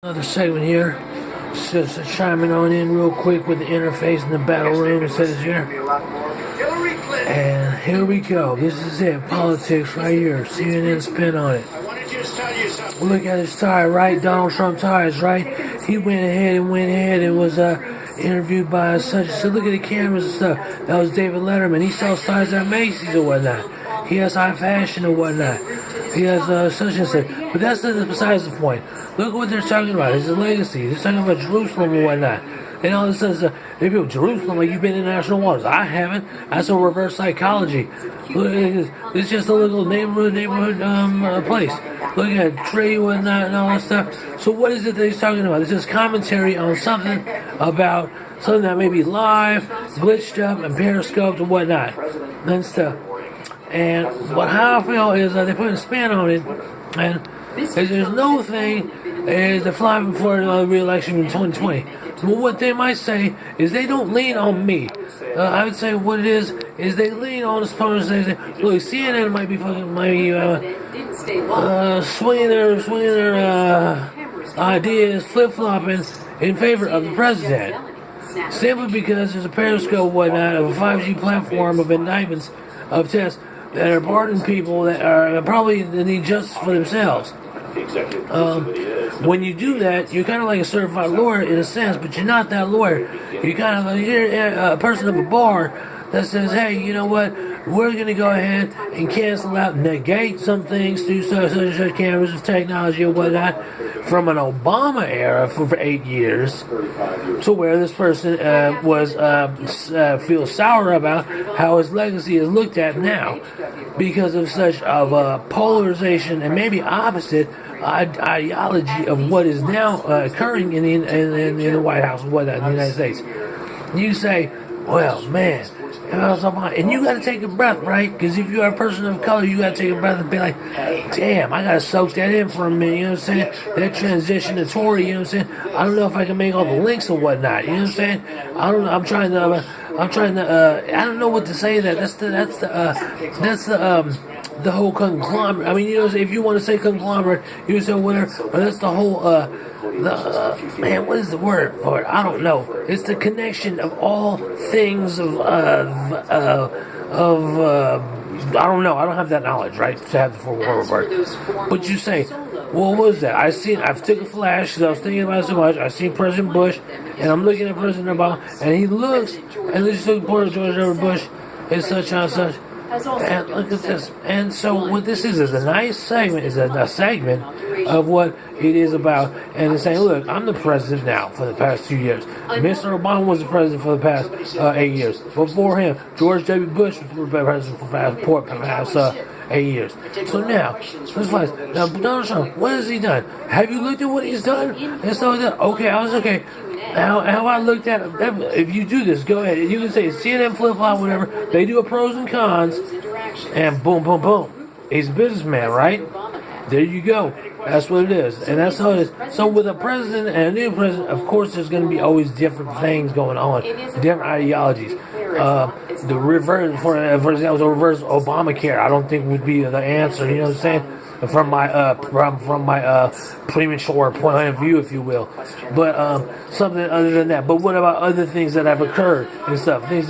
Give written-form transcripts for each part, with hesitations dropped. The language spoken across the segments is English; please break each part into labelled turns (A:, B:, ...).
A: Another segment here. Just chiming on in real quick with the interface in the battle room. It says here. And here we go. This is it. Politics right here. CNN spin on it. Look at his tie, right? Donald Trump ties, right? He went ahead and was interviewed by such. So look at the cameras and stuff. That was David Letterman. He sells ties at Macy's or whatnot. He has high fashion or whatnot. He has such and such. But that's besides the point. Look what they're talking about. It's a legacy. They're talking about Jerusalem and whatnot. And all this says, they built Jerusalem like you've been in national waters. I haven't. That's a reverse psychology. Look, it's just a little neighborhood place. Look at trade and whatnot and all that stuff. So what is it that he's talking about? It's just commentary on something about something that may be live, glitched up, and periscoped and whatnot. And stuff. And how I feel is they put a spin on it, and there's no thing is they're flying before the re-election in 2020. Well, what they might say is they don't lean on me. I would say what it is they lean on the opponents. They say, look, CNN might be swinging their ideas, flip-flopping in favor of the president. Simply because there's a periscope, whatnot, of a 5G platform of indictments of tests that are pardoning people that are probably need justice for themselves. When you do that, you're kind of like a certified lawyer in a sense, but you're not that lawyer. You're kind of like a person of a bar that says, hey, you know what, we're going to go ahead and cancel out, negate some things through such cameras of technology or whatnot from an Obama era for 8 years to where this person feels sour about how his legacy is looked at now because of such of polarization and maybe opposite ideology of what is now occurring in the White House and whatnot in the United States. You say, well, man, and you got to take a breath, right? Because if you are a person of color, you got to take a breath and be like, damn, I got to soak that in for a minute, you know what I'm saying? That transition to Tory, you know what I'm saying? I don't know if I can make all the links or whatnot, you know what I'm saying? I don't know, I'm trying to, I don't know what to say that. That's the whole conglomerate. I mean, you know, if you want to say conglomerate, you say whatever, but that's the whole, man, what is the word for it? I don't know. It's the connection of all things of I don't know. I don't have that knowledge, right? To have the full word. But you say, well, what was that? I've took a flash because I was thinking about it so much. I seen President Bush, and I'm looking at President Obama, and he looks, and this is George W. Bush is such and such. And look at this. And so what this is a nice segment, is a segment of what it is about. And it's saying, look, I'm the president now for the past 2 years. Mr. Obama was the president for the past 8 years. Before him, George W. Bush was the president for the past 8 years. So now, let's find. Now, Donald Trump, what has he done? Have you looked at what he's done? And so, okay, I was okay. How I looked at it, if you do this, go ahead. You can say CNN flip-flop, whatever. They do a pros and cons, and boom, boom, boom. He's a businessman, right? There you go. That's what it is. And that's how it is. So with a president and a new president, of course, there's going to be always different things going on, different ideologies. The reverse, for example, the reverse Obamacare, I don't think would be the answer. You know what I'm saying? From my premature point of view, if you will, but something other than that. But what about other things that have occurred and stuff, things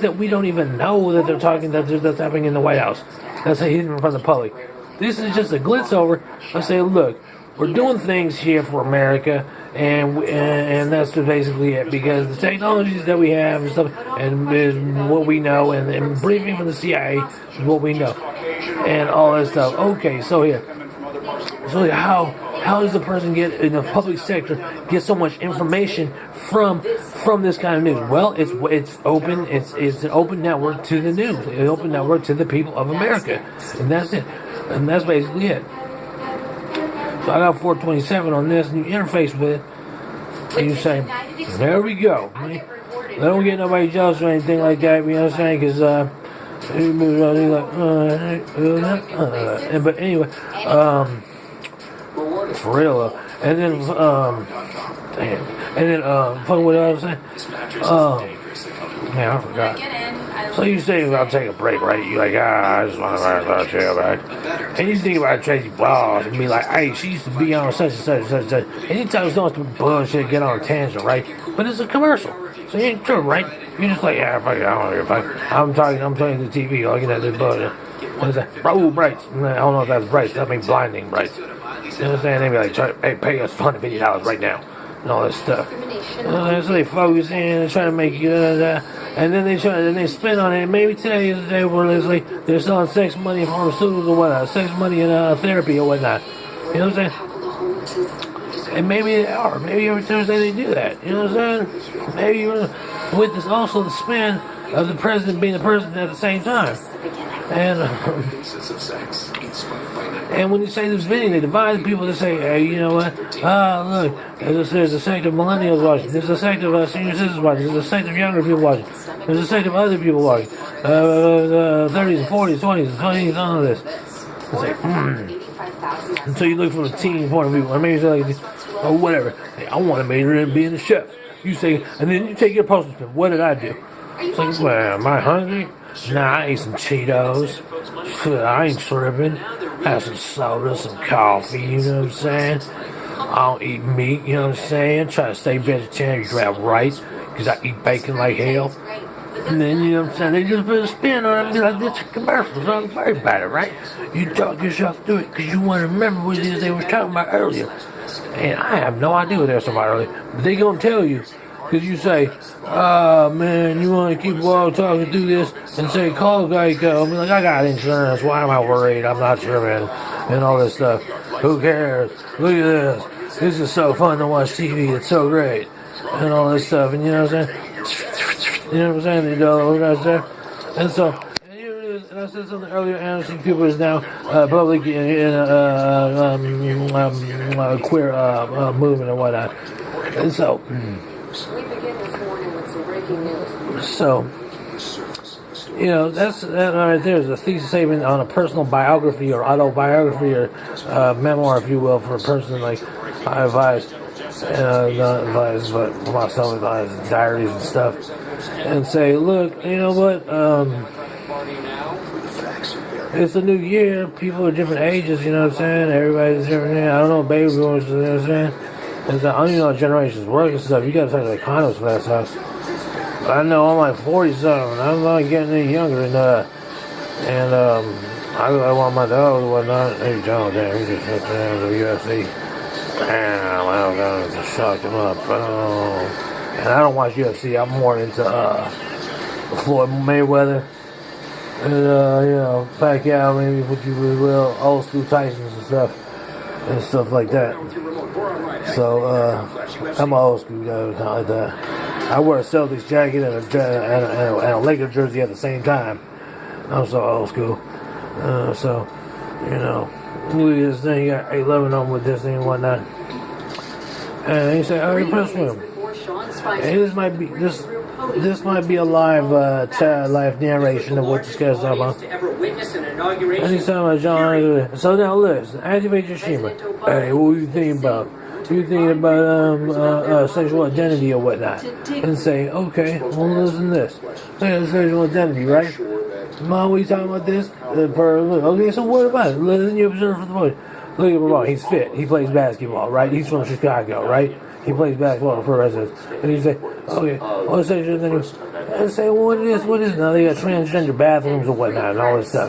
A: that we don't even know that they're talking that's happening in the White House. That's hidden from the public. This is just a glitz over. I say, look, we're doing things here for America, and that's basically it. Because the technologies that we have and stuff, and is what we know, and briefing from the CIA is what we know, and all that stuff. Okay, so how does the person get in the public sector get so much information from this kind of news? Well, it's open. It's an open network to the news, an open network to the people of America, and that's it. And that's basically it. So I got 427 on this, and you interface with it, and you say, there we go. I don't get nobody jealous or anything like that, you know what I'm saying? Because, but anyway, for real, and then, what I was saying? Man, I forgot. So you say I'll take a break, right? You like, I just want to chill back. And you think about Tracy Balls and be like, hey, she used to be on such and such and such and such. And you tell us don't do bullshit, get on a tangent, right? But it's a commercial. So you ain't true, right? You're just like, yeah, fuck it, I don't give a fuck. I'm talking to the TV, looking at this bullshit. What is that? Oh, brights. I don't know if that's brights. That means blinding brights. You know what I'm saying? They be like, hey, pay us $150 right now. And all this stuff. So they focus in and try to make you, and then they spin on it. Maybe today is the day where it's like they're selling sex money in pharmaceuticals or whatnot, sex money in therapy or whatnot. You know what I'm saying? And maybe they are. Maybe every Thursday they do that. You know what I'm saying? Maybe with this also the spin of the president being the president at the same time. And when you say this video, they divide the people to say, hey, you know what? Look, there's a sect of millennials watching. There's a sect of senior citizens watching. There's a sect of younger people watching. There's a sect of other people watching. 30s and 40s, 20s and 20s, all of this. It's like, Until you look from a teen point of view, or maybe it's like, or whatever. Hey, I want to major in being a chef. You say, and then you take your postal spin. What did I do? It's like, well, am I hungry? Nah, I ate some Cheetos. I ain't tripping. Have some soda, some coffee, you know what I'm saying? I don't eat meat, you know what I'm saying? Try to stay vegetarian, grab rice, because I eat bacon like hell. And then, you know what I'm saying, they just put a spin on it and be like, this is commercials, don't worry about it, right? You talk yourself through it, because you want to remember what it is they were talking about earlier. And I have no idea what they were talking about earlier, but they going to tell you. Because you say, man, you want to keep talking through this and say, call Geico. I mean, like, I got insurance. Why am I worried? I'm not sure, man. And all this stuff. Who cares? Look at this. This is so fun to watch TV. It's so great. And all this stuff. And you know what I'm saying? You know what I'm saying? They do all that stuff. And so, and here it is. And I said something earlier. Amnesty People is now public in queer movement and whatnot. And so... We begin this morning with some breaking news. So, you know, that right there is a thesis statement on a personal biography or autobiography or memoir, if you will, for a person like I advise, not advise, but myself advise diaries and stuff, and say, look, you know what, it's a new year, people are different ages, you know what I'm saying, everybody's different, I don't know, baby boomers, you know what I'm saying. I don't even know how generations work and stuff. You gotta talk to the condos for that stuff. But I know I'm like 47. I'm not getting any younger than that. And I want my dog or whatnot. Hey, John, damn, he just hit the UFC. Damn, I'm gonna just shock him up. And I don't watch UFC. I'm more into Floyd Mayweather. And, you know, Pacquiao, maybe what you will, old school Tysons and stuff like that. So, I'm an old school guy, kind of like that. I wear a Celtics jacket and a Lakers jersey at the same time. I'm so old school. So, you know, look at this thing, you got 811 on with this thing and whatnot. And he said, oh, you're impressed with him. And this might be a live narration of what this guy's talking about. And he's talking about John. So now listen, activate your shimmer. Hey, what do you think about? You think about sexual identity or whatnot, and say, okay, well, listen to this. Sexual identity, right? Mom, what are you talking about this? Okay, so what about it? Listen, you observe for the boy. Look at Ramon, he's fit. He plays basketball, right? He's from Chicago, right? He plays basketball for residents. And you say, okay, well, sexual identity. And say, well, what is? Now they got transgender bathrooms and whatnot and all this stuff.